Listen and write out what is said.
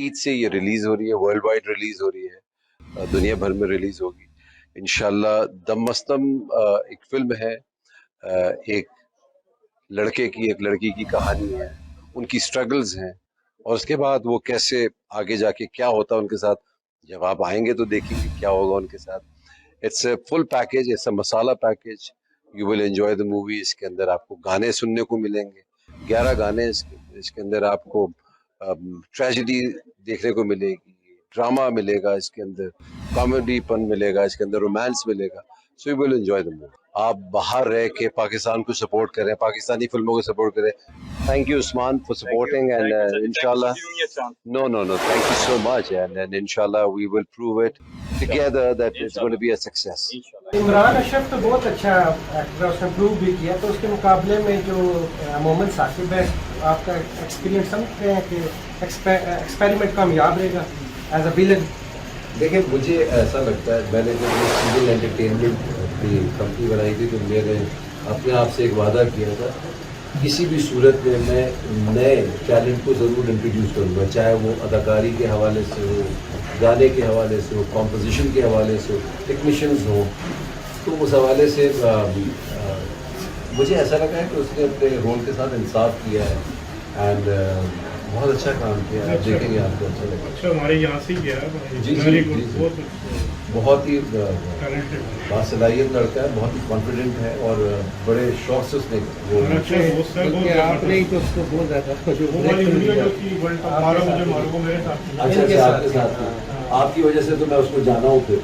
ईद से ये रिलीज हो रही है, वर्ल्ड वाइड रिलीज हो रही है, दुनिया भर में रिलीज होगी इंशाल्लाह। दम मस्तम एक फिल्म है, एक लड़के की एक लड़की की कहानी है, उनकी स्ट्रगल्स हैं, और उसके बाद वो कैसे आगे जाके क्या होता है उनके साथ। जब आप आएंगे तो देखेंगे क्या होगा उनके साथ। It's a full package, it's a masala package. You will enjoy the movie. इसके अंदर आपको गाने सुनने को मिलेंगे, 11 गाने इसके अंदर आपको ट्रेजेडी देखने को मिलेगी, ड्रामा मिलेगा इसके अंदर, कॉमेडी पन मिलेगा इसके अंदर, रोमांस मिलेगा। So you will enjoy the movie. आप बाहर रह के पाकिस्तान को सपोर्ट करें, पाकिस्तानी फिल्मों को सपोर्ट करें। Thank you, Usman, for supporting, and inshallah. No, no, no. Thank you so much, and inshallah we will prove it together that it's going to be a success. Imran Ashraf तो बहुत अच्छा एक्टर है, उसने prove भी किया, तो उसके मुकाबले में जो मोहम्मद साकिब है, आपका एक्सपीरियंस समझते हैं कि एक्सपेरिमेंट कामयाब रहेगा एज अ विलन? देखिए, मुझे ऐसा लगता है, मैंने जब ये सिविल एंटरटेनमेंट की कंपनी बनाई थी तो मैंने अपने आप से एक वादा किया था, किसी भी सूरत में मैं नए टैलेंट को ज़रूर इंट्रोड्यूस करूँगा, चाहे वो अदाकारी के हवाले से हो, गाने के हवाले से हो, कॉम्पोजिशन के हवाले से हो, टेक्नीशियंस हो। तो उस हवाले से मुझे ऐसा लगा है कि उसने अपने रोल के साथ इंसाफ किया है एंड बहुत अच्छा काम किया है। आप देखेंगे, आपको अच्छा लगेगा। अच्छा, हमारे यहाँ से ही गया है। जी जी जी, बहुत ही बासलाहियत लड़का है, बहुत ही कॉन्फिडेंट है और बड़े शौक से उसने आपने ही तो उसको बोल रहा था अच्छा आपके साथ, आपकी वजह से तो मैं उसको जाना हूँ फिर।